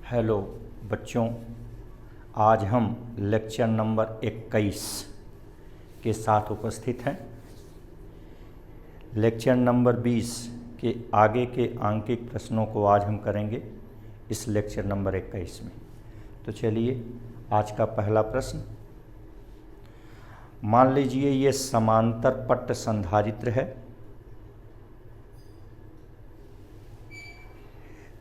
Hello बच्चों, आज हम लेक्चर नंबर 21 के साथ उपस्थित हैं। लेक्चर नंबर 20 के आगे के आंकिक प्रश्नों को आज हम करेंगे इस लेक्चर नंबर 21 में। तो चलिए, आज का पहला प्रश्न, मान लीजिए ये समांतर पट्ट संधारित्र है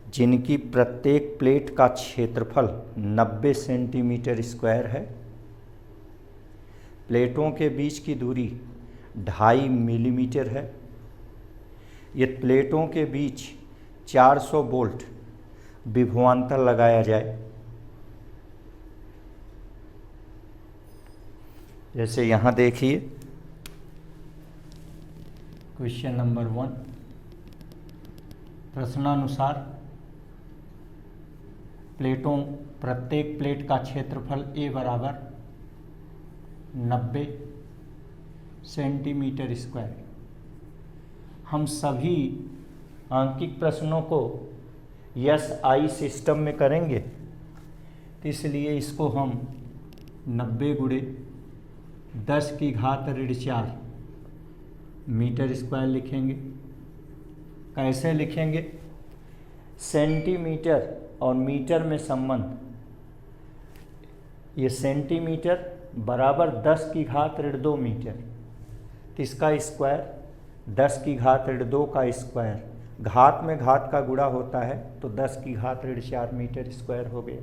जिनकी प्रत्येक प्लेट का क्षेत्रफल 90 सेंटीमीटर स्क्वायर है। प्लेटों के बीच की दूरी 2.5 मिलीमीटर है। ये प्लेटों के बीच 400 वोल्ट विभवांतर लगाया जाए। जैसे यहाँ देखिए, क्वेश्चन नंबर 1, प्रश्नानुसार प्रत्येक प्लेट का क्षेत्रफल A बराबर 90 सेंटीमीटर स्क्वायर। हम सभी आंकिक प्रश्नों को SI सिस्टम में करेंगे, तो इसलिए इसको हम 90 गुणे 10 की घात ऋण 4 मीटर स्क्वायर लिखेंगे। कैसे लिखेंगे? सेंटीमीटर और मीटर में संबंध, ये सेंटीमीटर बराबर 10 की घात ऋण 2 मीटर, तो इसका स्क्वायर 10 की घात ऋण 2 का स्क्वायर, घात में घात का गुणा होता है तो 10 की घात ऋण 4 मीटर स्क्वायर हो गया।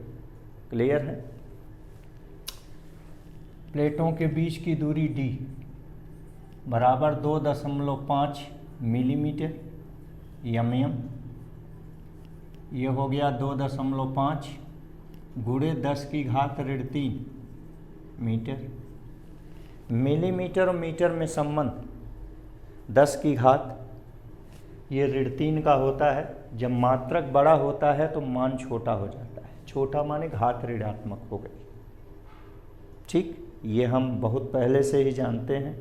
क्लियर है? प्लेटों के बीच की दूरी D बराबर 2.5 मिलीमीटर mm। ये हो गया 2.5 गुणे 10 की घात ऋण 3 मीटर। मिलीमीटर और मीटर में संबंध 10 की घात, ये ऋण 3 का होता है। जब मात्रक बड़ा होता है तो मान छोटा हो जाता है। छोटा माने घात ऋणात्मक हो गई। ठीक, ये हम बहुत पहले से ही जानते हैं।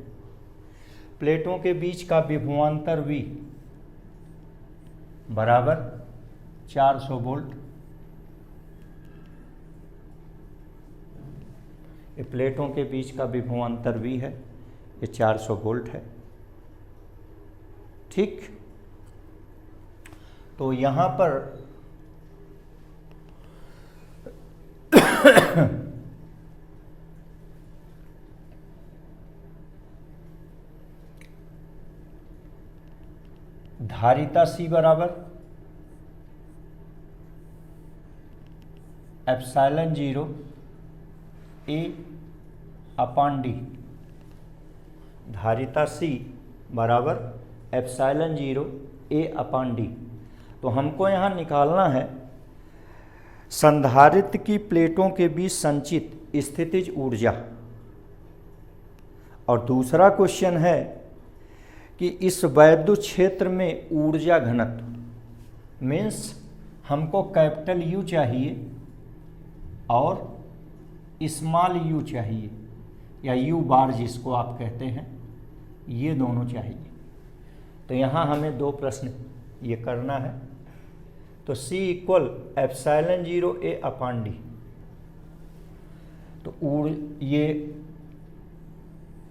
प्लेटों के बीच का विभवांतर V बराबर 400 वोल्ट। ये प्लेटों के बीच का विभवांतर V है, ये 400 वोल्ट है। ठीक, तो यहां पर धारिता C बराबर एप्सिलॉन 0 A/D। धारिता C बराबर एप्सिलॉन 0 A/D। तो हमको यहाँ निकालना है संधारित्र की प्लेटों के बीच संचित स्थितिज ऊर्जा। और दूसरा क्वेश्चन है कि इस वैद्युत क्षेत्र में ऊर्जा घनत्व, मीन्स हमको कैपिटल U चाहिए और स्मॉल u चाहिए, या U बार जिसको आप कहते हैं, ये दोनों चाहिए। तो यहाँ हमें दो प्रश्न ये करना है। तो C इक्वल एप्सिलॉन 0 A/D। तो ये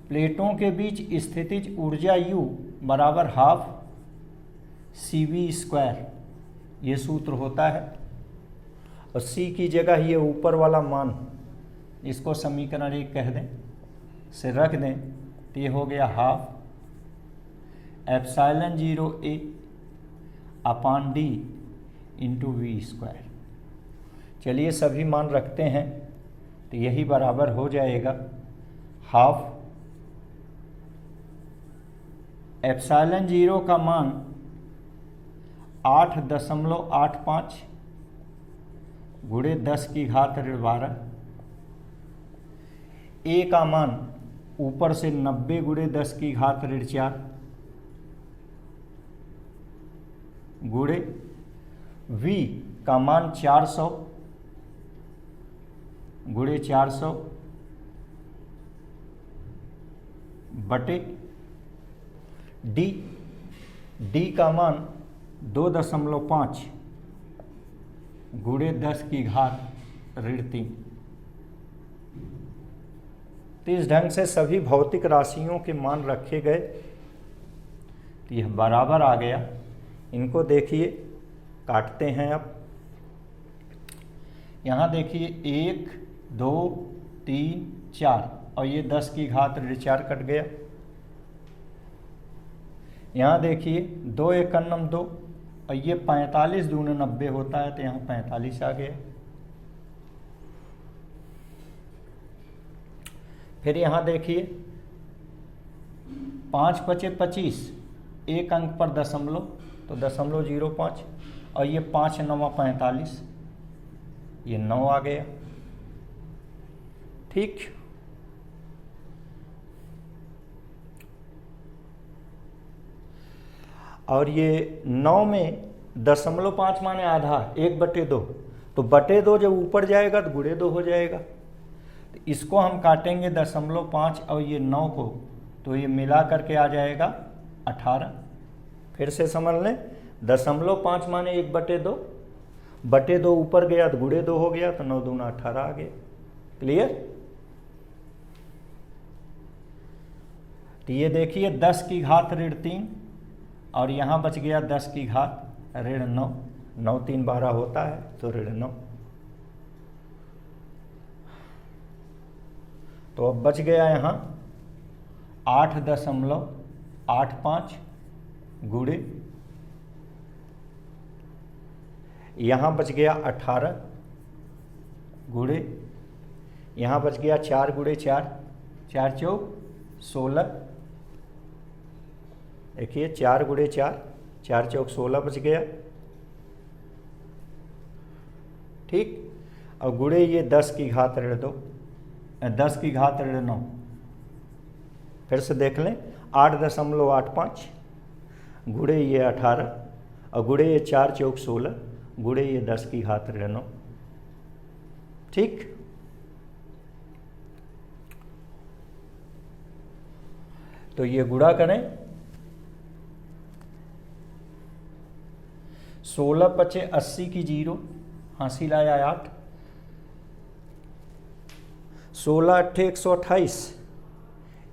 प्लेटों के बीच स्थितिज ऊर्जा U बराबर हाफ CV², ये सूत्र होता है। और C की जगह ये ऊपर वाला मान, इसको समीकरण 1 कह दें, से रख दें, तो ये हो गया half epsilon 0 A/D into V²। चलिए सभी मान रखते हैं, तो यही बराबर हो जाएगा हाफ एप्सिलॉन 0 का मान 8.85 गुणे 10 की घात ऋण 12। A का मान ऊपर से 90 गुणे 10 की घात ऋण 4 गुणे V का मान 400 गुणे 400 बटे D का मान 2.5 गुणे 10 की घात ऋण 3। तो इस ढंग से सभी भौतिक राशियों के मान रखे गए। तो यह बराबर आ गया। इनको देखिए, काटते हैं अब। यहाँ देखिए 1 2 3 4 और ये 10 की घात ऋण 4 कट गया। यहाँ देखिए 2 एकन्नम 2 और ये 45 दूने 90 होता है, तो यहाँ 45 आ गया। फिर यहाँ देखिए 5 पचे 25, एक अंक पर दशमलव, तो 0.05 और ये 5 9 45, ये 9 आ गया। ठीक, और ये 9 में 0.5 माने आधा, 1/2, तो बटे 2 जब ऊपर जाएगा तो गुणे 2 हो जाएगा। तो इसको हम काटेंगे 0.5 और ये 9 को, तो ये मिला करके आ जाएगा 18। फिर से समझ लें, 0.5 माने 1/2, बटे 2 ऊपर गया तो गुणे 2 हो गया, तो 9 दूना 18 आ गया। क्लियर? तो ये देखिए 10 की घात ऋण 3 और यहाँ बच गया 10 की घात ऋण 9। 9 3 12 होता है, तो ऋण 9। तो अब बच गया यहाँ 8.85 गुणे, यहाँ बच गया 18 गुणे, यहाँ बच गया 4 गुणे 4, 4 चौक 16। देखिए 4 गुणे 4, 4 चौक 16 बच गया। ठीक, और गुणे ये 10 की घात ऋण 2, 10 की घात ऋण 9। फिर से देख लें, 8.85 गुणे ये 18 और गुणे ये 4 चौक 16, गुणे ये 10 की घात ऋण 9। ठीक, तो ये गुणा करें, 16 पचे 80 की 0, हासिल आया 8। 16 अट्ठे 128,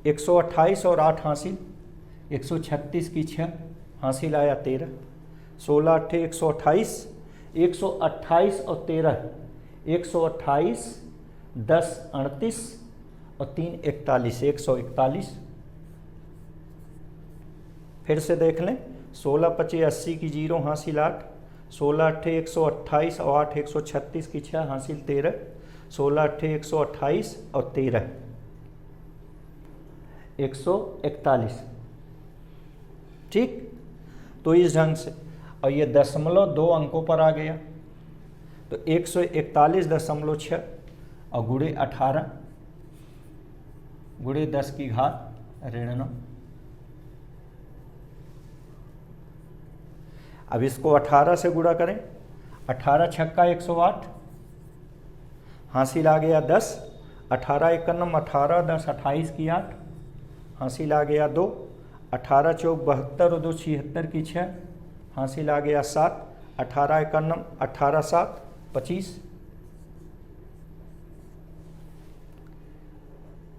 128 और 8 हासिल 136 की 6, हासिल आया 13। 16 अट्ठे 128, 128 और 13, 128, 10 38 और 3 41, 141। फिर से देख लें, 16 पचे 80 की 0, हासिल 8। 16 अट्ठे 128 और 8 136 की 6, हासिल 13। 16 अट्ठे 128 और 13 141। ठीक, तो इस ढंग से, और ये 0.2 अंकों पर आ गया, तो 141.6 और गुणे 18 गुणे 10 की घात ऋण 9। अब इसको 18 से गुणा करें, 18 छक्का 108, हासिल आ गया 10। 18 एकन्नम 18, 10 28 की 8, हासिल आ गया 2। 18 चौक 72 और 2 76 की 6, हासिल आ गया 7। 18 एकन्नम 18 7 25।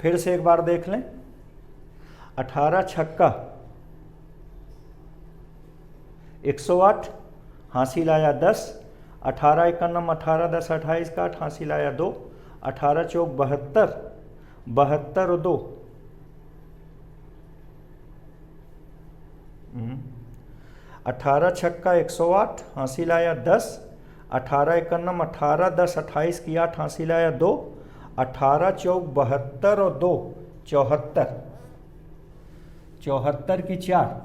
फिर से एक बार देख लें, 18 छक्का 108, हासिल आया 10। 18 एकन्नम 18 10 28 का 8, हासिल आया 2। 18 चौक 72, 72 और 2, 18 छक्का 108, हासिल आया 10। 18 एकन्नम 18 10 28 की 8, हासिल आया 2। 18 चौक 72 और 2 74, 74 की 4,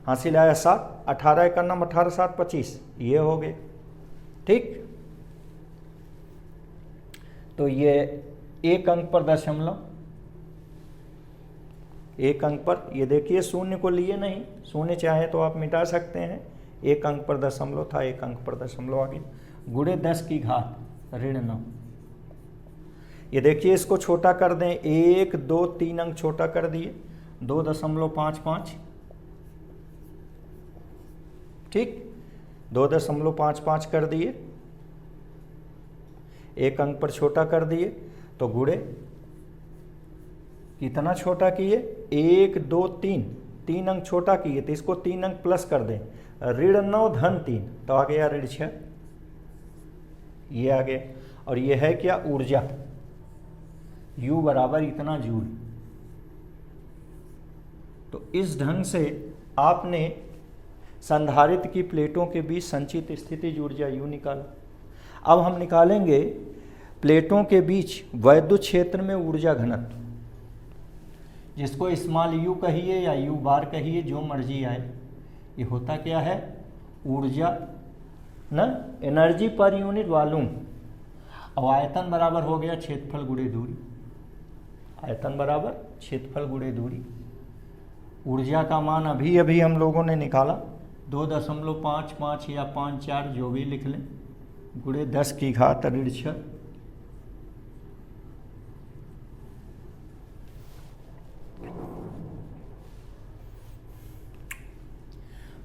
हासिल आया 7। 18 एकन्नम 18 7 25, ये हो गए। ठीक, तो ये एक अंक पर दशमलव, एक अंक पर, ये देखिए शून्य को लिए नहीं, शून्य चाहे तो आप मिटा सकते हैं। एक अंक पर दशमलव था, एक अंक पर दशमलव आ गया। गुणे 10 की घात ऋण 9। ये देखिए, इसको छोटा कर दें, 1 2 3 अंक छोटा कर दिए, 2.55। ठीक, 2.55 कर दिए, एक अंक पर छोटा कर दिए, तो गुणे कितना छोटा किए, 1 2 3, 3 अंक छोटा किए तो इसको 3 अंक प्लस कर दें, ऋण 9 धन 3, तो आ गया ऋण 6, ये आ गया। और ये है क्या, ऊर्जा, U बराबर इतना जूल। तो इस ढंग से आपने संधारित्र की प्लेटों के बीच संचित स्थितिज ऊर्जा U निकाला। अब हम निकालेंगे प्लेटों के बीच वैद्युत क्षेत्र में ऊर्जा घनत्व, जिसको स्मॉल u कहिए या u बार कहिए, जो मर्जी आए। ये होता क्या है, ऊर्जा ना, एनर्जी पर यूनिट वॉल्यूम। अब आयतन बराबर हो गया क्षेत्रफल गुणे दूरी, आयतन बराबर क्षेत्रफल गुणे दूरी। ऊर्जा का मान अभी अभी हम लोगों ने निकाला, 2.55 या 5.4 जो भी लिख लें, गुणे 10 की घात ऋण 6।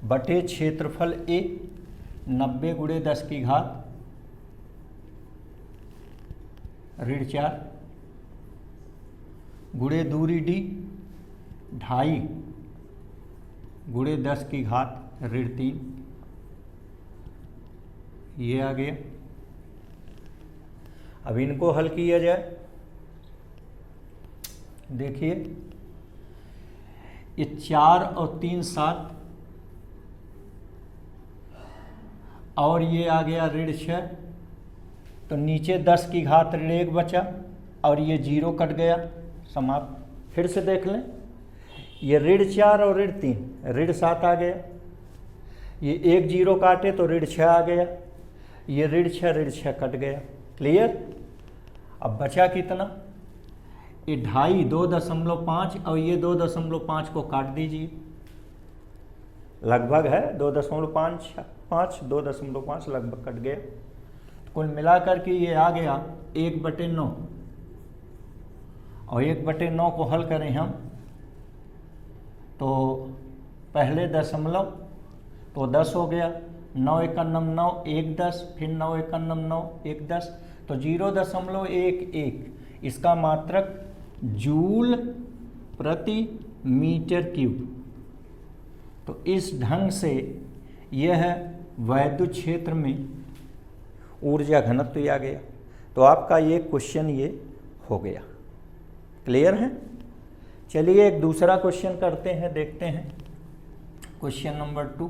बटे क्षेत्रफल A 90 गुणे 10 की घात ऋण 4, गुणे दूरी D 2.5 गुणे 10 की घात ऋण 3, ये आ गया। अब इनको हल किया जाए, देखिए ये 4 और 3 7, और ये आ गया ऋण 6, तो नीचे 10 की घात ऋण 1 बचा, और ये 0 कट गया, समाप्त। फिर से देख लें, ये ऋण 4 और ऋण 3, ऋण 7 आ गया, ये 1 0 काटे तो ऋण 6 आ गया, ये ऋण 6 कट गया, क्लियर। अब बचा कितना, ये 2.5 2.5 और ये 2.5 को काट दीजिए, लगभग है 2.5 2.5 लगभग कट गया। कुल मिलाकर के ये आ गया 1/9, और 1/9 को हल करें हम तो पहले दशमलव तो 10 हो गया, 9 × 9 1 10, फिर 9 × 9 1 10, तो 0.11, इसका मात्रक जूल प्रति मीटर क्यूब। तो इस ढंग से यह वैद्युत क्षेत्र में ऊर्जा घनत्व आ गया। तो आपका ये क्वेश्चन ये हो गया, क्लियर है। चलिए एक दूसरा क्वेश्चन करते हैं, देखते हैं क्वेश्चन नंबर 2।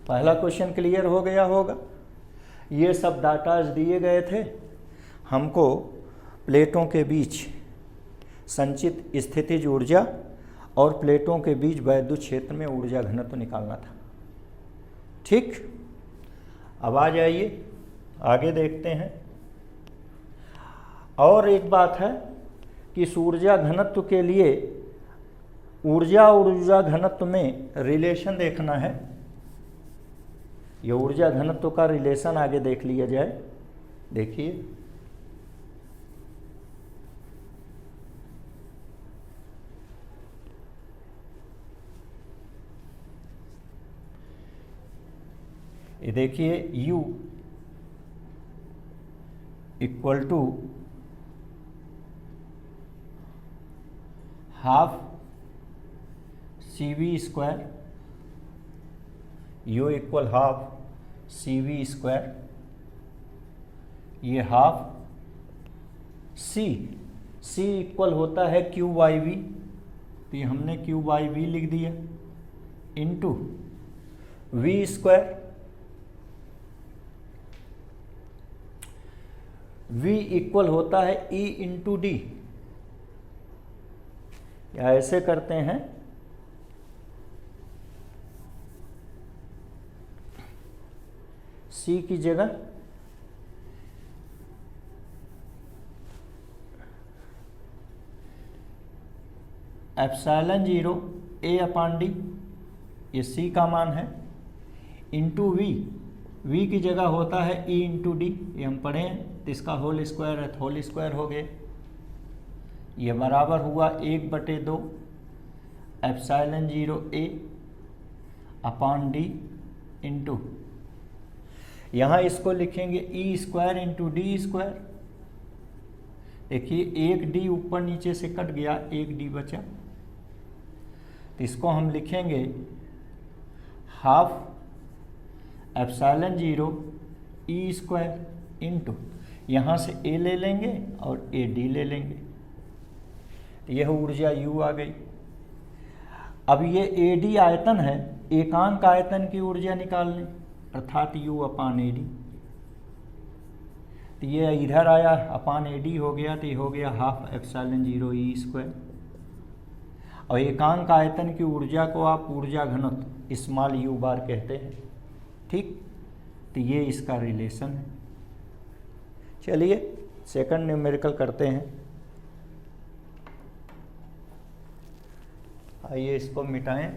पहला क्वेश्चन क्लियर हो गया होगा। ये सब डाटाज दिए गए थे, हमको प्लेटों के बीच संचित स्थितिज ऊर्जा और प्लेटों के बीच वैद्युत क्षेत्र में ऊर्जा घनत्व निकालना था, ठीक। अब आ जाइए आगे देखते हैं। और एक बात है कि इस ऊर्जा घनत्व के लिए ऊर्जा और ऊर्जा घनत्व में रिलेशन देखना है। ये ऊर्जा घनत्व का रिलेशन आगे देख लिया जाए। देखिए ये देखिए U equal to half CV², U equal half CV², ये हाफ C इक्वल होता है Q/V, तो ये हमने Q/V लिख दिया, इंटू V², V इक्वल होता है E इंटू D, या ऐसे करते हैं C की जगह एप्सिलॉन 0 A/D, ये C का मान है, इंटू V की जगह होता है E इंटू D, ये हम पढ़े हैं, तो इसका होल स्क्वायर है, होल स्क्वायर हो गए। ये बराबर हुआ 1/2 एप्सिलॉन 0 A/D इंटू, यहाँ इसको लिखेंगे E square into D square. देखिए एक डी ऊपर नीचे से कट गया, एक डी बचा, तो इसको हम लिखेंगे half epsilon 0 E square into, यहाँ से ए ले लेंगे और ए डी ले लेंगे, यह ऊर्जा U आ गई। अब ये ए डी आयतन है, एकांक आयतन की ऊर्जा निकाल लें, अर्थात U अपान ए डी। तो ये इधर आया अपान ए डी हो गया, तो ये हो गया हाफ एप्सिलॉन 0 ई स्क्वायर। और एकांक आयतन की ऊर्जा को आप ऊर्जा घनत्व स्मॉल U बार कहते हैं, ठीक। तो ये इसका रिलेशन है। चलिए सेकंड न्यूमेरिकल करते हैं। आइए इसको मिटाएं।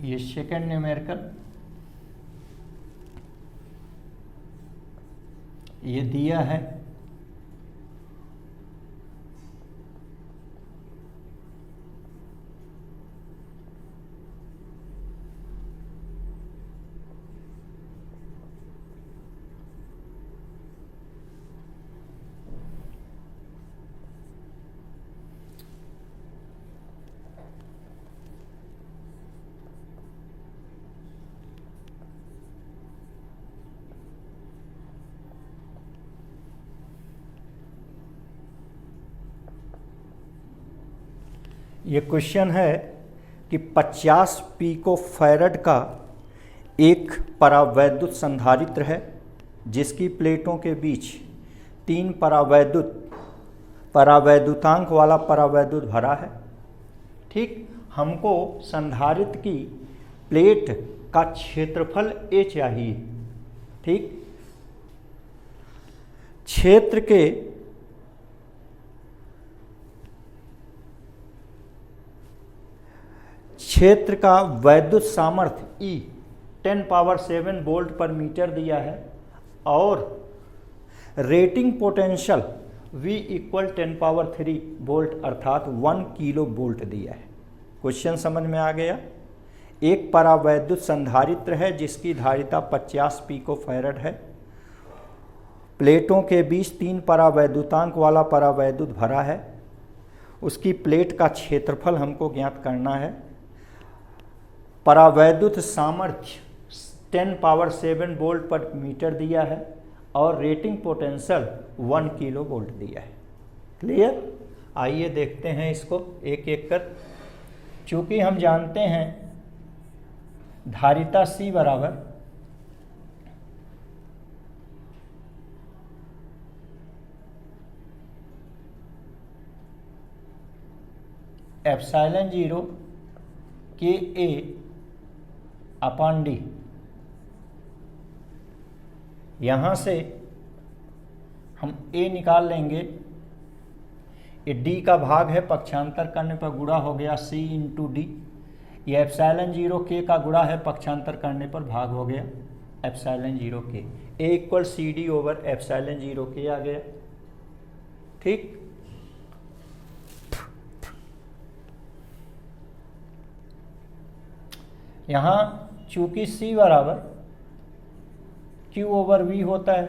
ये सेकंड न्यूमेरिकल, ये दिया है ये क्वेश्चन है कि 50 पिको फैरड का एक परावैद्युत संधारित्र है जिसकी प्लेटों के बीच 3 परावैद्युतांक वाला परावैद्युत भरा है, ठीक। हमको संधारित्र की प्लेट का क्षेत्रफल A चाहिए, ठीक। क्षेत्र का वैद्युत सामर्थ्य E 10⁻7 वोल्ट पर मीटर दिया है और रेटिंग पोटेंशियल V = 10⁻3 वोल्ट अर्थात 1 किलो वोल्ट दिया है। क्वेश्चन समझ में आ गया। एक परावैद्युत संधारित्र है जिसकी धारिता 50 पिको फैरड है, प्लेटों के बीच 3 परावैद्युतांक वाला परावैद्युत भरा है, उसकी प्लेट का क्षेत्रफल हमको ज्ञात करना है। परावैद्युत सामर्थ्य 10⁻7 वोल्ट पर मीटर दिया है और रेटिंग पोटेंशियल 1 किलो वोल्ट दिया है। क्लियर? आइए देखते हैं इसको एक एक कर। चूँकि हम जानते हैं धारिता C बराबर एप्सिलॉन 0 KA/D, यहाँ से हम A निकाल लेंगे, ये D का भाग है, पक्षांतर करने पर गुणा हो गया C × D। ये एप्सिलॉन 0 K का गुणा है, पक्षांतर करने पर भाग हो गया एप्सिलॉन 0 K। A = CD/एप्सिलॉन 0 K आ गया, ठीक। यहाँ चूँकि C बराबर Q/V होता है,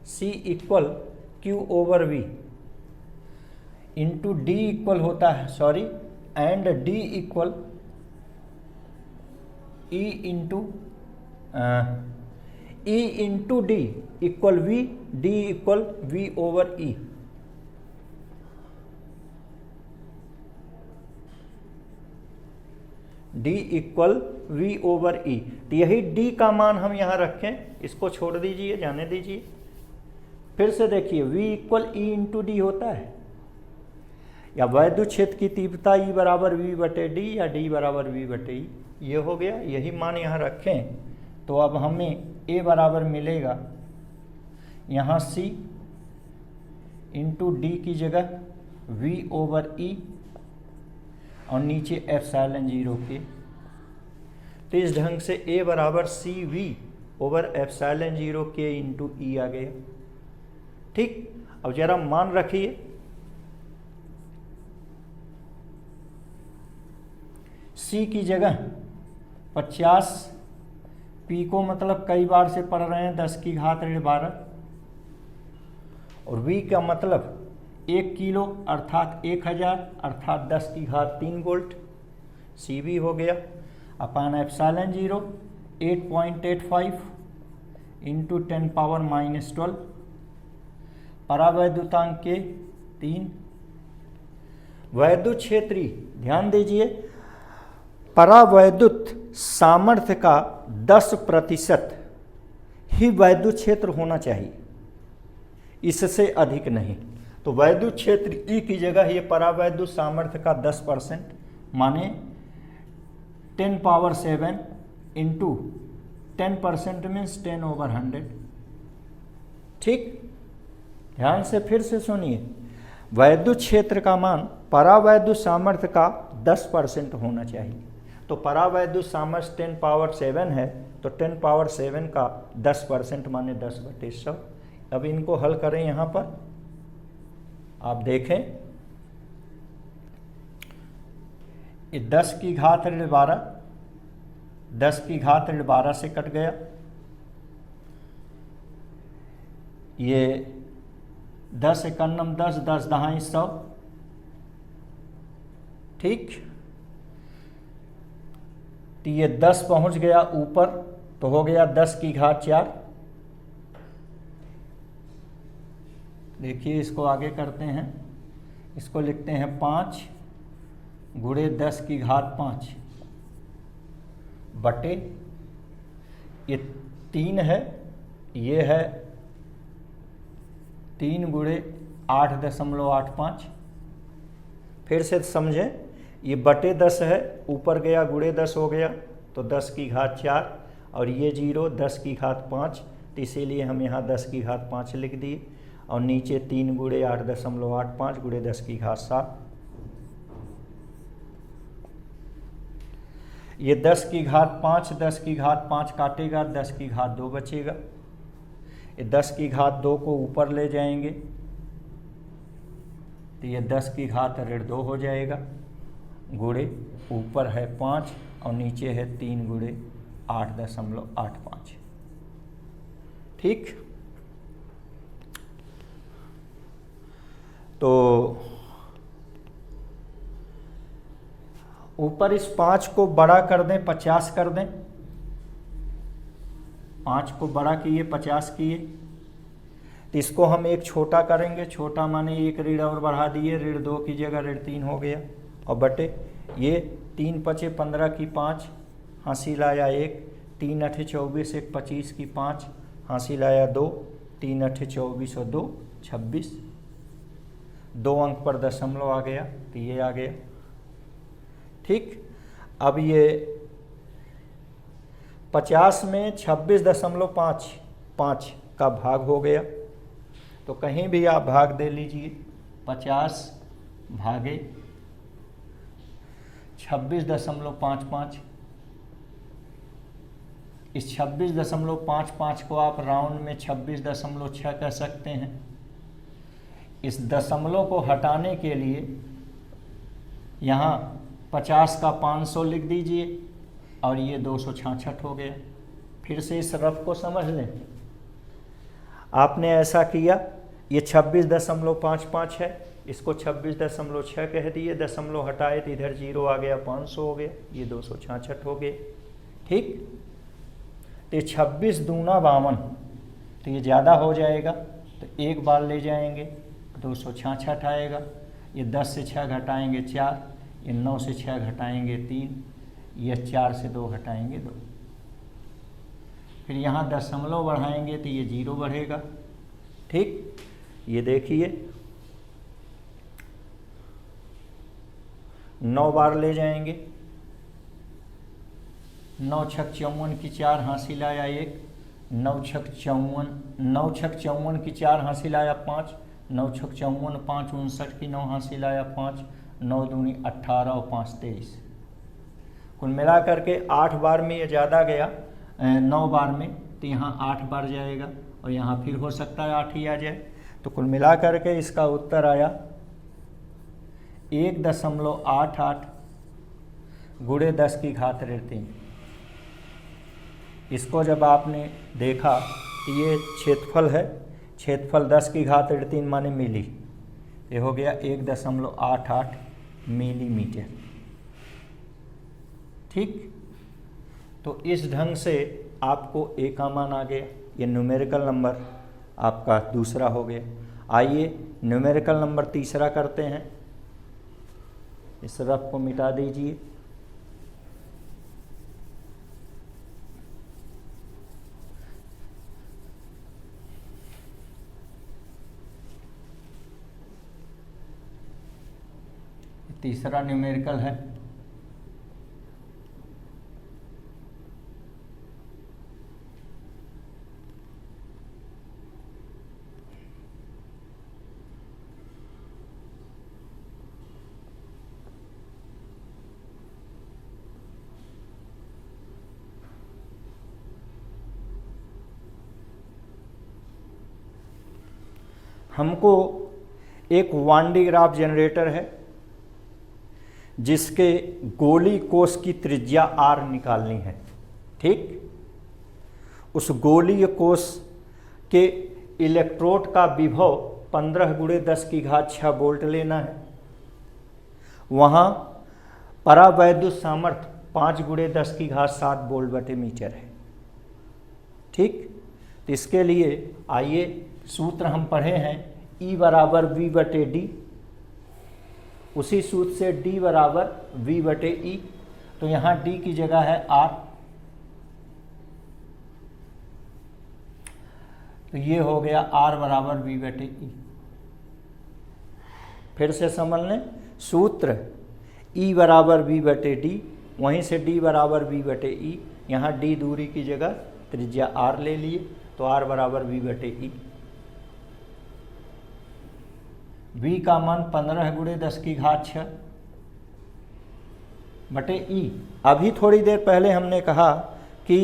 C equal Q over V into D equal होता है and D equal E into D equal V, D equal V over E। D equal V over E, तो यही D का मान हम यहाँ रखें, इसको छोड़ दीजिए, जाने दीजिए। फिर से देखिए V equal E into D होता है, या वैद्युत क्षेत्र की तीव्रता E बराबर V बटे D या D बराबर V बटे E, ये हो गया। यही मान यहाँ रखें तो अब हमें A बराबर मिलेगा यहाँ C इंटू डी की जगह V ओवर E और नीचे एप्सिलॉन 0 के। तो इस ढंग से A बराबर CV ओवर एप्सिलॉन 0 के इंटू E आ गया। ठीक, अब जरा मान रखिए, C की जगह 50 पिको मतलब कई बार से पढ़ रहे हैं 10 की घात ऋण 12, और V का मतलब 1 किलो अर्थात 1000 अर्थात 10 की घात 3 वोल्ट। CV हो गया अपान एप्सिलॉन 0 8.85 इंटू 10 पावर -12 परावैद्युतांक के 3। वैद्युत क्षेत्रीय, ध्यान दीजिए, परावैद्युत सामर्थ्य का 10% ही वैद्युत क्षेत्र होना चाहिए, इससे अधिक नहीं। तो वैद्युत क्षेत्र E की जगह ये परावैद्युत सामर्थ्य का 10% माने 10 पावर 7 इंटू 10% मीन्स 10 ओवर 100। ठीक, ध्यान से फिर से सुनिए, वैद्युत क्षेत्र का मान परावैद्युत सामर्थ्य का 10% होना चाहिए। तो परावैद्युत सामर्थ्य 10 पावर 7 है, तो 10 पावर 7 का 10% माने 10/100। अब इनको हल करें, यहाँ पर आप देखें, ये 10 की घात ऋण 12, 10 की घात ऋण 12 से कट गया, ये 10 एकन्नम 10, 10 दहाई 100। ठीक, तो ये 10 पहुंच गया ऊपर, तो हो गया 10 की घात 4। देखिए इसको आगे करते हैं, इसको लिखते हैं 5 गुणे 10 की घात 5 बटे, ये 3 है, ये है 3 गुणे 8.85। फिर से समझें, ये बटे 10 है, ऊपर गया गुणे 10 हो गया, तो 10 की घात 4, और ये 0 10 की घात 5, तो इसीलिए हम यहाँ 10 की घात 5 लिख दिए, और नीचे 3 गुणे 8.85 गुणे 10 की घात 7। ये 10 की घात 5, 10 की घात 5 काटेगा, 10 की घात 2 बचेगा। ये 10 की घात 2 को ऊपर ले जाएंगे, तो ये 10 की घात ऋण 2 हो जाएगा, गुणे ऊपर है 5 और नीचे है 3 गुणे 8.85। ठीक, तो ऊपर इस 5 को बड़ा कर दें, 50 कर दें, 5 को बड़ा किए 50 किए, तो इसको हम एक छोटा करेंगे, छोटा माने एक ऋण और बढ़ा दिए, ऋण 2 की जगह ऋण 3 हो गया, और बटे ये 3 पचे 15 की 5, हासिल आया 1, 3 अठे 24, 1 25 की 5, हासिल आया 2, 3 अठे 24 और 2 26, 2 अंक पर दशमलव आ गया, तो ये आ गया। ठीक, अब ये 50 में 26.5 का भाग हो गया, तो कहीं भी आप भाग दे लीजिए, 50 भागे 26.55। इस 26.55 को आप राउंड में 26.6 कह सकते हैं। इस दशमलव को हटाने के लिए यहाँ 50 का 500 लिख दीजिए, और ये 266 हो गया। फिर से इस रफ को समझ लें। आपने ऐसा किया, ये 26.55 है, इसको 26.6 कह दिए, दशमलव हटाए तो इधर 0 आ गया, 500 हो गया, ये 266 हो गए। ठीक, तो 26 दूना 52, तो ये ज़्यादा हो जाएगा, तो एक बार ले जाएंगे 266 आएगा। ये 10 से 6 घटाएंगे 4, ये 9 से 6 घटाएंगे 3, ये 4 से 2 घटाएंगे 2। फिर यहाँ दशमलव बढ़ाएंगे तो ये 0 बढ़ेगा। ठीक, ये देखिए 9 बार ले जाएंगे, 9 छक 54 की 4 हासिल आया 1, 9 छक 54 की 4 हासिल आया 5, 9 छक 54, 5 59 की 9 हासिल आया 5, 9 दूनी 18 और 5 23। कुल मिला करके 8 बार में ये ज़्यादा गया, 9 बार में, तो यहाँ 8 बार जाएगा और यहाँ फिर हो सकता है 8 ही आ जाए। तो कुल मिला करके इसका उत्तर आया 1.88 गुणे 10 की घात ऋण 3। इसको जब आपने देखा कि ये क्षेत्रफल है, क्षेत्रफल 10 की घात ऋण 3 माने मिली, ये हो गया 1.88 मिलीमीटर। ठीक, तो इस ढंग से आपको ए का मान आ गया, ये न्यूमेरिकल नंबर आपका दूसरा हो गया। आइए न्यूमेरिकल नंबर तीसरा करते हैं। इस रफ को मिटा दीजिए। तीसरा न्यूमेरिकल है हमको एक 1D ग्राफ जनरेटर है जिसके गोली कोष की त्रिज्या r निकालनी है। ठीक, उस गोलीय कोष के इलेक्ट्रोड का विभव 15 गुणे 10 की घात 6 वोल्ट लेना है। वहाँ परावैद्युत सामर्थ्य 5 गुणे 10 की घात 7 वोल्ट बटे मीटर है। ठीक, तो इसके लिए आइए सूत्र हम पढ़े हैं, E बराबर V बटे D, उसी सूत्र से D बराबर V बटे E, तो यहाँ D की जगह है R, तो ये हो गया R बराबर V बटे E। फिर से समझ लें, सूत्र E बराबर V बटे D, वहीं से D बराबर V बटे E, यहाँ D दूरी की जगह त्रिज्या R ले लिए, तो R बराबर V बटे E। V का मान 15 गुणे 10 की घात 6 बटे E। अभी थोड़ी देर पहले हमने कहा कि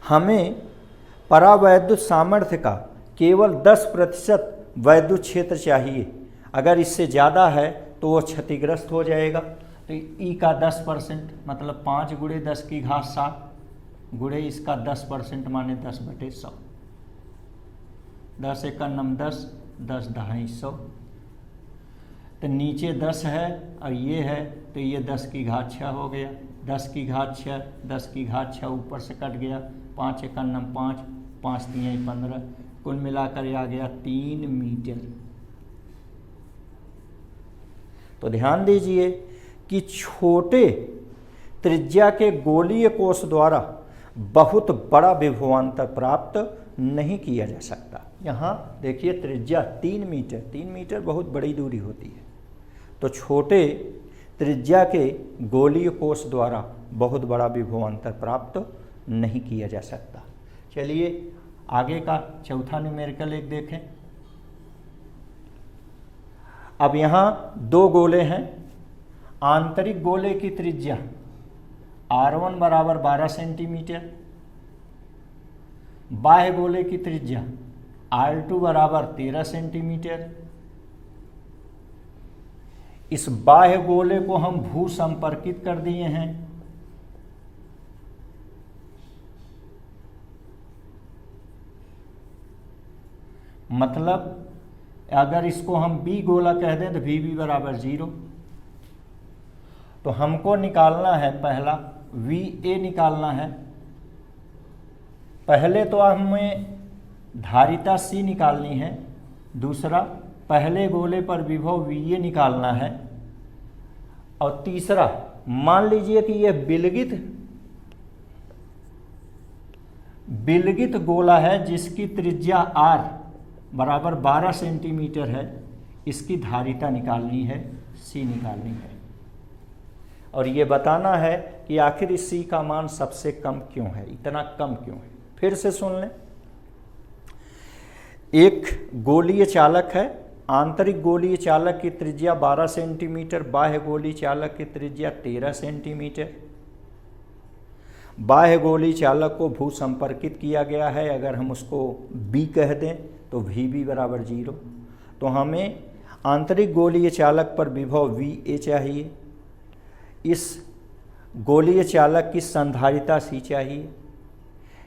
हमें परावैद्युत सामर्थ्य का केवल 10% वैद्युत क्षेत्र चाहिए, अगर इससे ज़्यादा है तो वो क्षतिग्रस्त हो जाएगा। तो E का 10% मतलब 5 गुणे 10 की घात 7 गुणे इसका 10% माने 10 बटे 100, 10 एकम 10, 10 250। तो नीचे 10 है और ये है, तो ये 10 की घात 6 हो गया, 10 की घात 6, 10 की घात 6 ऊपर से कट गया, 5 एकम 5, 5 3 15, कुल मिलाकर आ गया 3 मीटर। तो ध्यान दीजिए कि छोटे त्रिज्या के गोलीय कोष द्वारा बहुत बड़ा विभवांतर प्राप्त नहीं किया जा सकता। यहाँ देखिए त्रिज्या 3 मीटर, 3 मीटर बहुत बड़ी दूरी होती है, तो छोटे त्रिज्या के गोलीय कोष द्वारा बहुत बड़ा विभवांतर प्राप्त नहीं किया जा सकता। चलिए आगे का चौथा न्यूमेरिकल एक देखें। अब यहाँ 2 गोले हैं, आंतरिक गोले की त्रिज्या R1 बराबर 12 सेंटीमीटर, बाह्य गोले की त्रिज्या R2 बराबर 13 सेंटीमीटर। इस बाह्य गोले को हम भू संपर्कित कर दिए हैं। मतलब अगर इसको हम बी गोला कह दें तो वी बी बराबर 0। तो हमको निकालना है पहला वी ए निकालना है। पहले तो हमें धारिता सी निकालनी है, दूसरा पहले गोले पर विभव वी ए निकालना है, और तीसरा मान लीजिए कि यह बिलगित गोला है जिसकी त्रिज्या r बराबर 12 सेंटीमीटर है। इसकी धारिता निकालनी है, c निकालनी है, और ये बताना है कि आखिर इस c का मान सबसे कम क्यों है, इतना कम क्यों है। फिर से सुन लें। एक गोलीय चालक है, आंतरिक गोलीय चालक की त्रिज्या 12 सेंटीमीटर, बाह्य गोलीय चालक की त्रिज्या 13 सेंटीमीटर। बाह्य गोलीय चालक को भू संपर्कित किया गया है, अगर हम उसको B कह दें तो VB बराबर 0। तो हमें आंतरिक गोलीय चालक पर विभव VA चाहिए, इस गोलीय चालक की संधारिता C चाहिए।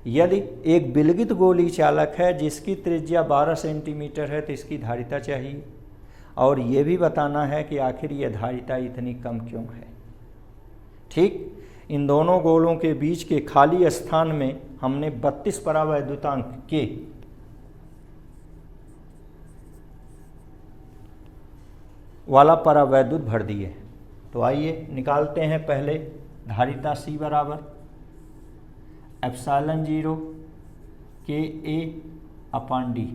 यदि एक बिलगित गोलीय चालक है जिसकी त्रिज्या 12 सेंटीमीटर है तो इसकी धारिता चाहिए, और ये भी बताना है कि आखिर यह धारिता इतनी कम क्यों है। ठीक, इन दोनों गोलों के बीच के खाली स्थान में हमने 32 परावैद्युतांक के वाला परावैद्युत भर दिए। तो आइए निकालते हैं पहले धारिता C बराबर ε0 के A upon D.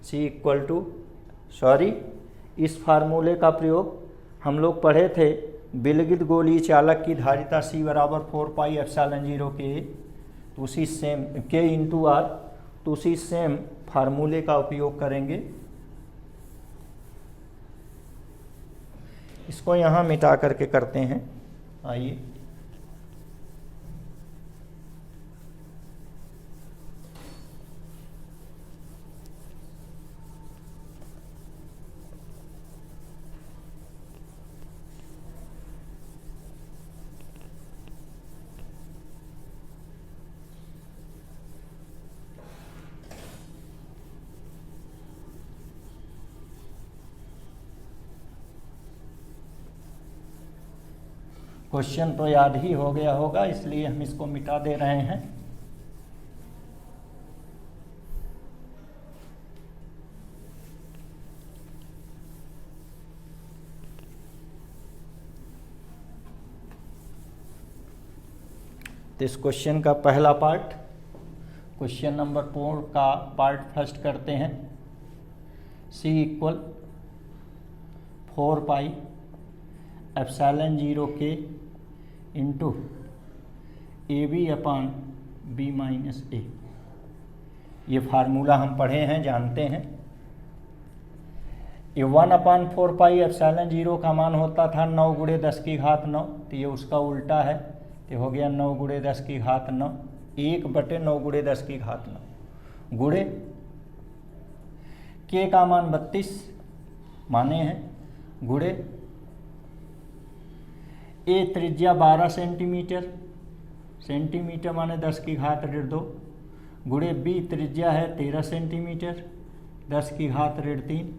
C equal to, sorry, इस फार्मूले का प्रयोग हम लोग पढ़े थे, बिलगित गोलीय चालक की धारिता C बराबर 4 पाई ε0 के A, तो उसी सेम K इंटू R, तो उसी सेम फार्मूले का उपयोग करेंगे। इसको यहाँ मिटा करके करते हैं। आइए, क्वेश्चन तो याद ही हो गया होगा, इसलिए हम इसको मिटा दे रहे हैं। तो इस क्वेश्चन का पहला पार्ट, क्वेश्चन नंबर 4 का पार्ट फर्स्ट करते हैं। C इक्वल 4 पाई ε0 के into AB upon B minus A। ये फार्मूला हम पढ़े हैं, जानते हैं। ये 1/4 पाई ε0 का मान होता था 9 गुणे 10 की घात 9, तो ये उसका उल्टा है, तो हो गया 9 गुणे 10 की घात 9, 1/9 गुणे 10 की घात 9 गुणे K का मान 32 माने हैं, गुणे A त्रिज्या 12 सेंटीमीटर, सेंटीमीटर माने 10 की घात 2, गुणे B त्रिज्या है 13 सेंटीमीटर, 10 की घात 3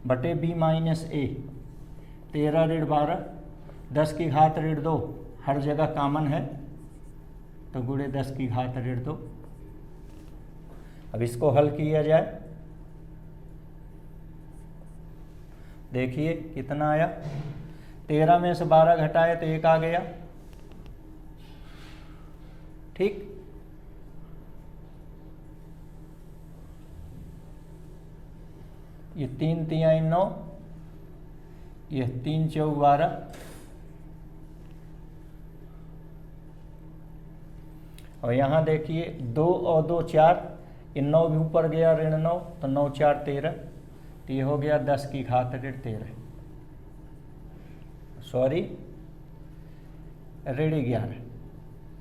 बटे B माइनस A, 13 12, 10 की घात 2 हर जगह कॉमन है, तो गुणे 10 की घात 2। अब इसको हल किया जाए, देखिए कितना आया। 13 में से 12 घटाए तो 1 आ गया। ठीक, ये 3 तिहाई 9, ये 3 चौक 12, और यहाँ देखिए 2 और 2 4, ये 9 भी ऊपर गया, ऋण 9, तो 9 4 13, तो ये हो गया 10 की घात 13, सॉरी ऋण 11,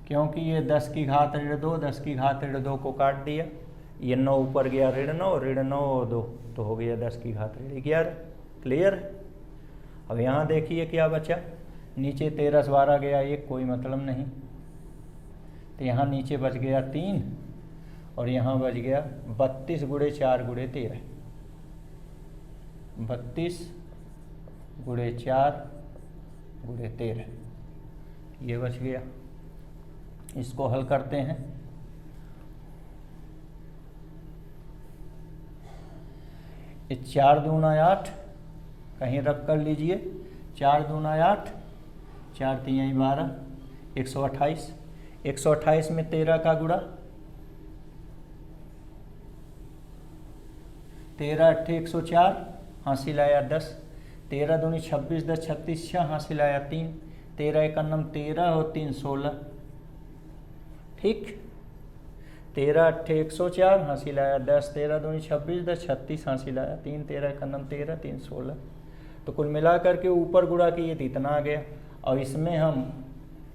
क्योंकि ये 10 की घात 2, 10 की घात 2 को काट दिया, ये 9 ऊपर गया, ऋण 9 और 2, तो हो गया 10 की घात 11। क्लियर। अब यहाँ देखिए क्या बचा, नीचे 13 से 12 गया 1, कोई मतलब नहीं, तो यहाँ नीचे बच गया 3, और यहाँ बच गया 32 गुणे 4 गुणे 13, 32 गुणे 4 गुणे 13, ये बच गया। इसको हल करते हैं। ये 4 दूना 8, कहीं रख कर लीजिए, 4 दूना 8, 4 तिहाई 12, 128, 128 में 13 का गुणा, 13 अट्ठे 104, हासिल आया 10, 13 दूनी 26, 10 36, 6 हासिल आया 3, 13 एकन्नम 13 और 3 16, ठीक। 13 अट्ठे 104, हासिल आया 10, 13 दूनी 26, 10 36, हासिल आया 3, 13 एकन्नम 13, 3 16। तो कुल मिलाकर के ऊपर गुणा किए तो इतना आ गया, और इसमें हम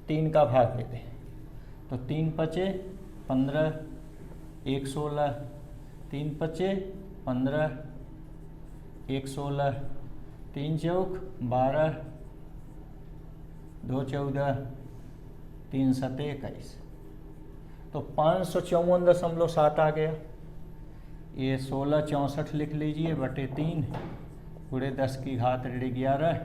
3 का भाग लेते हैं तो 3 पचे 15, 1 16, 3 पचे 15, 1 16, 3 चौक 12, 2 14, 3 7 21, तो 554.7 आ गया। ये 1664 लिख लीजिए बटे 3 गुणे 10 की घात ऋण 11।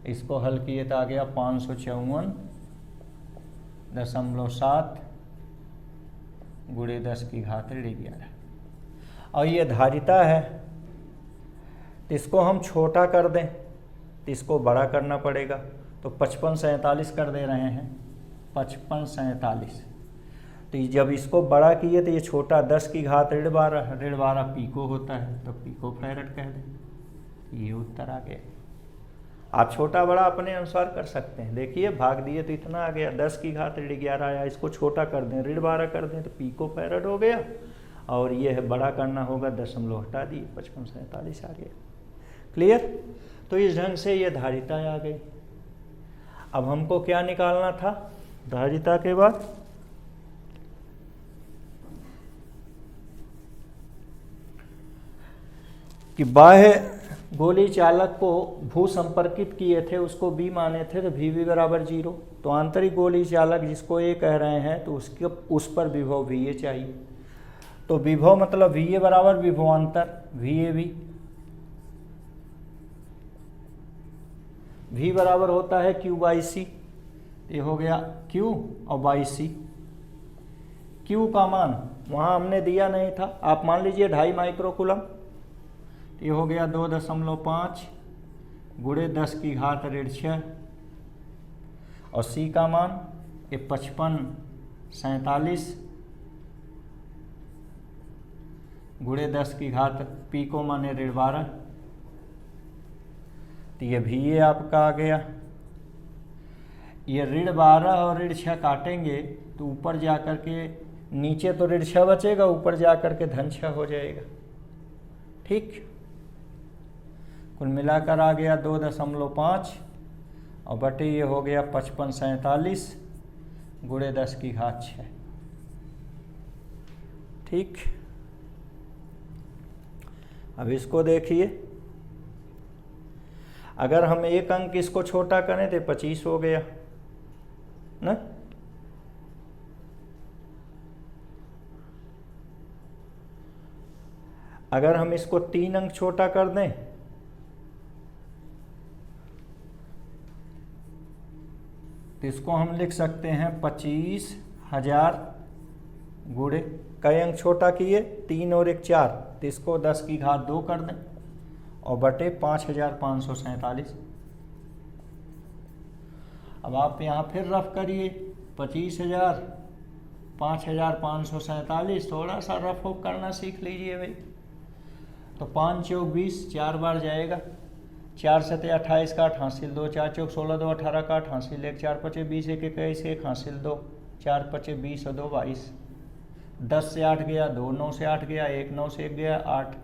इसको हल किए तो आ गया 554.7 गुणे 10 की घात ऋण 11। और ये धारिता है, तो इसको हम छोटा कर दें तो इसको बड़ा करना पड़ेगा, तो 55 47 कर दे रहे हैं, 55 47। तो जब इसको बड़ा किए तो ये छोटा 10 की घात ऋण 12, ऋण 12 पीको होता है, तो पीको फैरड कह दें। ये उत्तर आ गया। आप छोटा बड़ा अपने अनुसार कर सकते हैं। देखिए भाग दिए तो इतना आ गया, 10 की घात ऋण 11 आया, इसको छोटा कर दें ऋण 12 कर दें तो पीको फैरड हो गया, और ये है बड़ा करना होगा, दशमलव हटा दिए 55 47 आ गया। क्लियर? तो इस ढंग से ये धारिता आ गई। अब हमको क्या निकालना था धारिता के बाद? कि बाह्य गोली चालक को भू संपर्कित किए थे, उसको बी माने थे, तो वी बराबर 0। तो आंतरिक गोली चालक जिसको ए कह रहे हैं तो उसके उस पर विभव वी ए चाहिए। तो विभव मतलब वी ए बराबर विभवांतर वी ए वी, वी बराबर होता है क्यू बाई सी। ये हो गया क्यू और बाई सी। क्यू का मान वहाँ हमने दिया नहीं था, आप मान लीजिए 2.5 माइक्रोकूलम। ये हो गया 2.5 गुणे 10 की घात ऋण 6, और सी का मान ये 55 47 गुणे 10 की घात पी को माने ऋण 12। तो ये भी ये आपका आ गया। ये ऋण 12 और ऋण 6 काटेंगे तो ऊपर जाकर के, नीचे तो ऋण 6 बचेगा, ऊपर जाकर के धन 6 हो जाएगा। ठीक, कुल मिलाकर आ गया 2.5 और बटे ये हो गया 55 47 गुणे 10 की घात 6। ठीक, अब इसको देखिए, अगर हम एक अंक इसको छोटा करें तो 25 हो गया ना। अगर हम इसको 3 अंक छोटा कर दें तो इसको हम लिख सकते हैं 25,000 गुणे, कई अंक छोटा किए 3 और 1 4, तो इसको 10 की घात 2 कर दें और बटे 5,547। अब आप यहाँ फिर रफ करिए 25,000 5,547, थोड़ा सा रफ हो करना सीख लीजिए भाई। तो 5 चौक 20, 4 बार जाएगा, 4 7 28 का 8 हासिल 2, 4 चौक 16 2 18 का 8 हासिल 1, 4 5 20 1 21 1 हासिल 2, 4 5 20 और 2 22, 10 से 8 गया 2, 9 से 8 गया 1, 9 से 1 गया 8,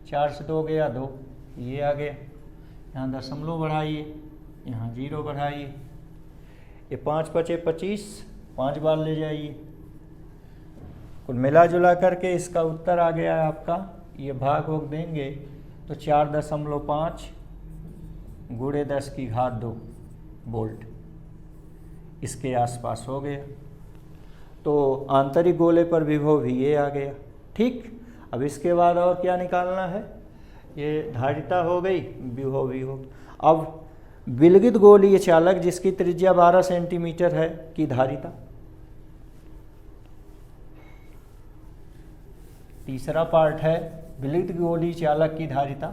4 से 2 गया 2, ये आ गया। यहाँ दशमलव बढ़ाइए, यहाँ 0 बढ़ाइए, ये 5 5 25, 5 बार ले जाइए। कुल मिला जुला करके इसका उत्तर आ गया है आपका, ये भाग होग देंगे तो 4.5 गुणे 10 की घात 2 वोल्ट इसके आसपास हो गया। तो आंतरिक गोले पर विभव भी ये आ गया। ठीक, अब इसके बाद और क्या निकालना है, ये धारिता हो गई, विभव भी हो। अब विलगित गोलीय चालक जिसकी त्रिज्या 12 सेंटीमीटर है की धारिता। तीसरा पार्ट है विलगित गोलीय चालक की धारिता,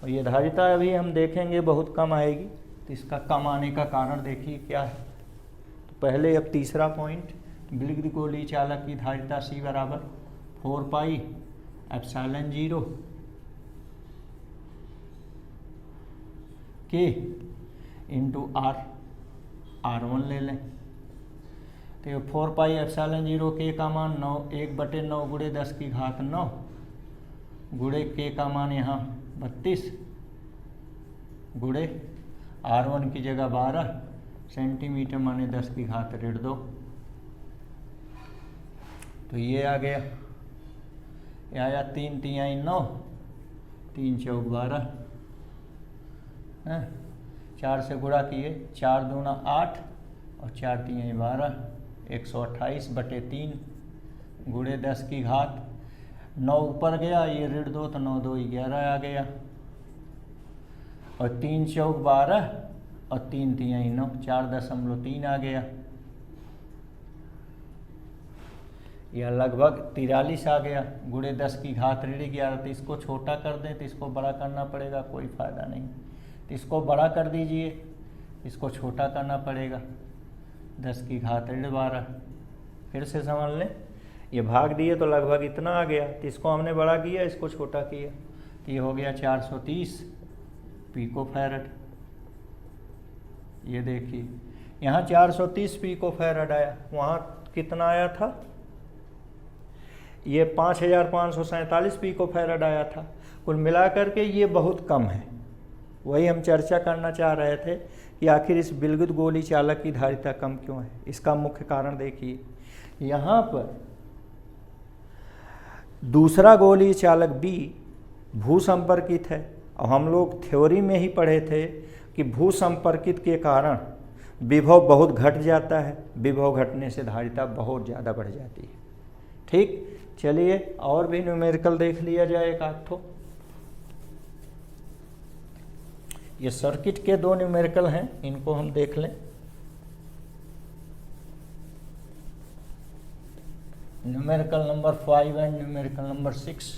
और ये धारिता अभी हम देखेंगे बहुत कम आएगी, तो इसका कम आने का कारण देखिए क्या है। तो पहले अब तीसरा पॉइंट, विलगित गोलीय चालक की धारिता C बराबर 4 पाई एप्सिलॉन 0 के इंटू R1 ले लें। तो 4 पाई एप्सिलॉन 0 के का मान 1/9 गुणे 10 की घात 9 गुणे के का मान यहाँ 32 गुणे R1 की जगह 12 सेंटीमीटर माने 10 की घात -2। तो ये आ गया, ये आया 3 तिहाई 9, 3 चौक 12, 4 से गुणा किए, 4 दूना 8 और 4 तिहाई 12, 128/3 गुणे 10 की घात 9 ऊपर गया, ये -2 तो 9 2 11 आ गया, और 3 चौक 12 और 3 तिहाई 9, 4.3 आ गया, यह लगभग 43 आ गया गुणे 10 की घात -11। तो इसको छोटा कर दें तो इसको बड़ा करना पड़ेगा, कोई फ़ायदा नहीं, तो इसको बड़ा कर दीजिए, इसको छोटा करना पड़ेगा, 10 की घात -12। फिर से समझ लें, ये भाग दिए तो लगभग इतना आ गया, तो इसको हमने बड़ा किया, इसको छोटा किया, तो ये हो गया 430 पिकोफैरड। ये देखिए यहाँ 430 पिकोफैरड आया, वहाँ कितना आया था, ये 5547 पिकोफैरड आया था। कुल मिलाकर के ये बहुत कम है। वही हम चर्चा करना चाह रहे थे कि आखिर इस विलगित गोलीय चालक की धारिता कम क्यों है। इसका मुख्य कारण देखिए, यहाँ पर दूसरा गोलीय चालक B भूसंपर्कित है, और हम लोग थ्योरी में ही पढ़े थे कि भूसंपर्कित के कारण विभव बहुत घट जाता है, विभव घटने से धारिता बहुत ज़्यादा बढ़ जाती है। ठीक, चलिए और भी न्यूमेरिकल देख लिया जाए एक आध ठो। ये सर्किट के 2 न्यूमेरिकल हैं, इनको हम देख लें। Numerical number 5 and numerical number 6।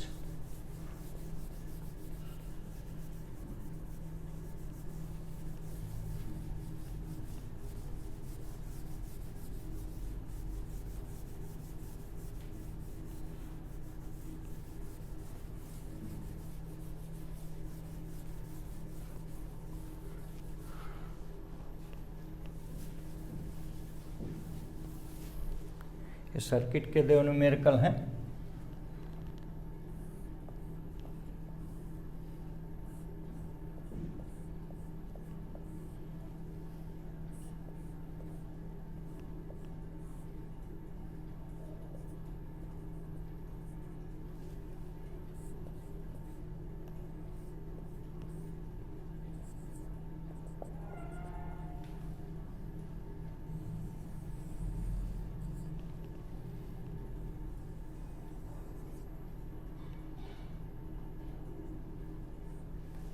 Circuit के 2 न्यूमेरिकल हैं।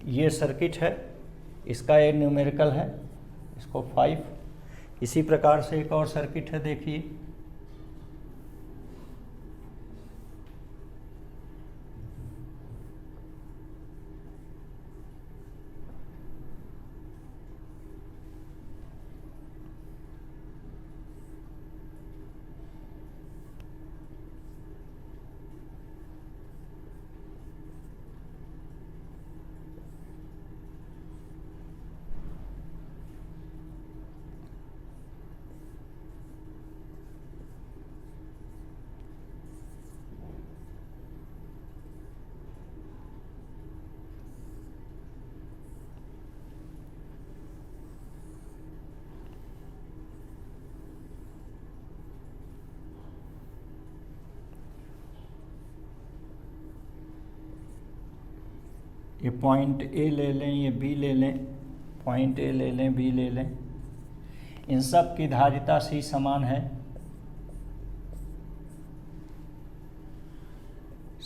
ये सर्किट है, इसका एक न्यूमेरिकल है, इसको 5। इसी प्रकार से एक और सर्किट है, देखिए ये पॉइंट ए ले लें, ये बी ले लें, पॉइंट ए ले लें, बी ले लें, इन सब की धारिता सी समान है।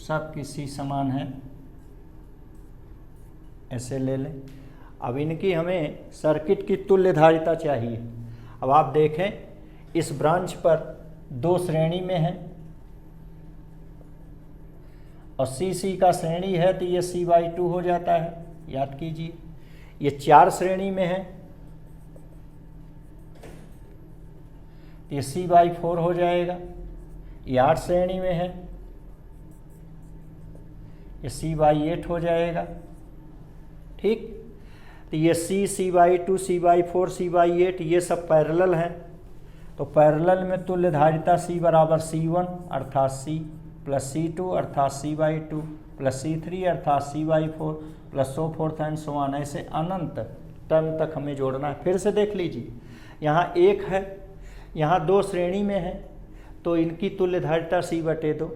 सब की सी समान है, ऐसे ले लें। अब इनकी हमें सर्किट की तुल्य धारिता चाहिए। अब आप देखें इस ब्रांच पर दो श्रेणी में है और सी का श्रेणी है तो ये C/2 हो जाता है, याद कीजिए। ये 4 श्रेणी में है, ये C/4 हो जाएगा। ये 8 श्रेणी में है, ये C/8 हो जाएगा। ठीक, तो ये C/2 C/4 C/8 ये सब पैरेलल हैं। तो पैरेलल में तुल्य धारिता C बराबर C1 अर्थात C प्लस C2 अर्थात C/2 प्लस C3 अर्थात C/4 plus so fourth and so on, ऐसे अनंत टर्म तक हमें जोड़ना है। फिर से देख लीजिए, यहाँ 1 है, यहाँ 2 श्रेणी में है, तो इनकी तुल्य धारिता C/2।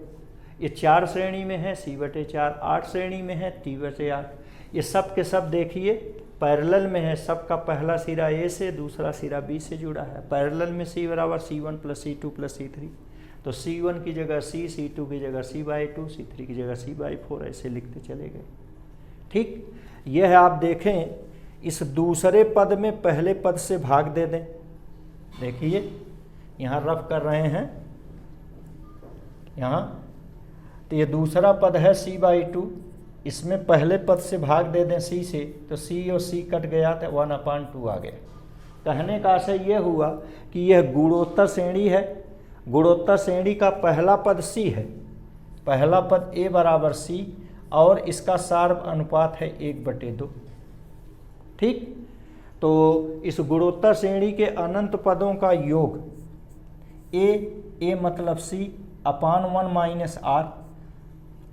ये 4 श्रेणी में है, C/4, 8 श्रेणी में है, T/8। ये सब के सब देखिए पैरेलल में है, सबका पहला सिरा A से दूसरा सिरा B से जुड़ा है। पैरेलल में C बराबर C1 plus C2 plus C3, तो C1 की जगह C, C2 की जगह C/2, C3 की जगह C/4, ऐसे लिखते चले गए। ठीक, यह है। आप देखें इस दूसरे पद में पहले पद से भाग दे दें। देखिए यहाँ रफ कर रहे हैं, यहाँ तो ये दूसरा पद है C/2, इसमें पहले पद से भाग दे दें C से, तो C और C कट गया तो 1/2 आ गया। कहने का आशय ये हुआ कि यह गुणोत्तर श्रेणी है। गुणोत्तर श्रेणी का पहला पद C है, पहला पद A बराबर C और इसका सार्व अनुपात है 1/2। ठीक, तो इस गुणोत्तर श्रेणी के अनंत पदों का योग A मतलब C अपान 1 माइनस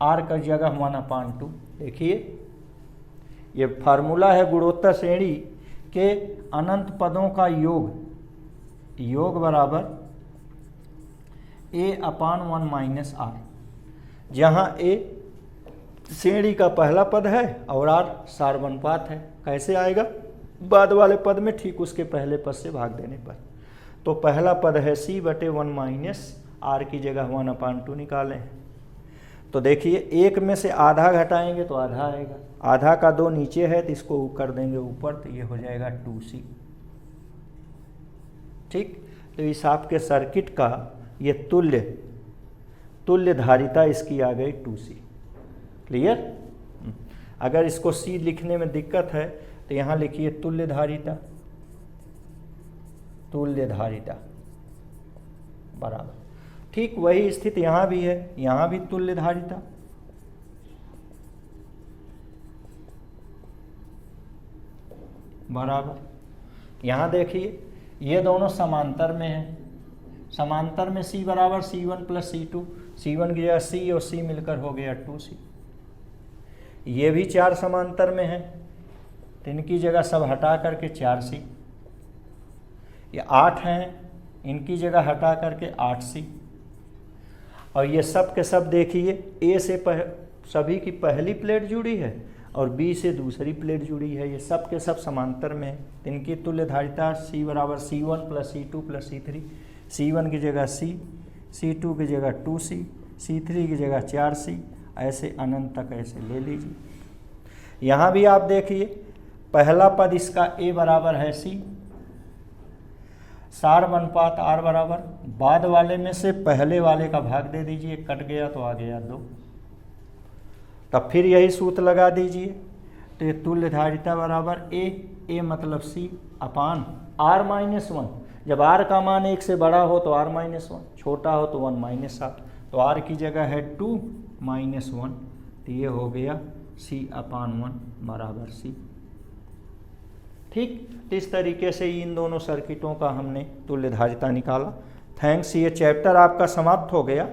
R का जगह 1/2। देखिए ये फार्मूला है गुणोत्तर श्रेणी के अनंत पदों का योग बराबर A अपान 1 माइनस R, जहाँ A श्रेणी का पहला पद है और R सार्वनुपात है। कैसे आएगा? बाद वाले पद में ठीक उसके पहले पद से भाग देने पर। तो पहला पद है C/1 माइनस R की जगह 1/2 निकालें। तो देखिए 1 में से आधा घटाएंगे तो आधा आएगा, आधा का 2 नीचे है तो इसको कर देंगे ऊपर, तो ये हो जाएगा 2C। ठीक, तो इस आपके सर्किट का ये तुल्य धारिता इसकी आ गई 2C। क्लियर? अगर इसको C लिखने में दिक्कत है तो यहाँ लिखिए तुल्य धारिता बराबर। ठीक वही स्थिति यहाँ भी है, यहाँ भी तुल्य धारिता। बराबर। यहाँ देखिए ये दोनों समांतर में हैं, समांतर में C बराबर C1 प्लस C2, C1 की जगह C और C मिलकर हो गया 2C। ये भी 4 समांतर में हैं, तो इनकी जगह सब हटा करके 4C। ये 8 हैं, इनकी जगह हटा करके 8C। और ये सब के सब देखिए A से सभी की पहली प्लेट जुड़ी है और B से दूसरी प्लेट जुड़ी है, ये सब के सब समांतर में है। इनकी तुल्य धारिता C बराबर C1 plus C2 plus C3, C1 की जगह C, C2 की जगह 2C, C3 की जगह 4C, ऐसे अनंत तक ऐसे ले लीजिए। यहाँ भी आप देखिए पहला पद इसका A बराबर है C, सार्व अनुपात R बराबर, बाद वाले में से पहले वाले का भाग दे दीजिए, कट गया तो आ गया 2। तब फिर यही सूत्र लगा दीजिए, तो ये तुल्य धारिता बराबर A मतलब C अपान R माइनस 1। जब R का मान 1 से बड़ा हो तो R माइनस 1, छोटा हो तो 1 माइनस R, तो R की जगह है 2 माइनस 1, तो ये हो गया C अपान 1 बराबर C। ठीक, तो इस तरीके से इन दोनों सर्किटों का हमने तुल्य धारिता निकाला। थैंक्स, ये चैप्टर आपका समाप्त हो गया।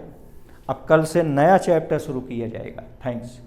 अब कल से नया चैप्टर शुरू किया जाएगा। थैंक्स।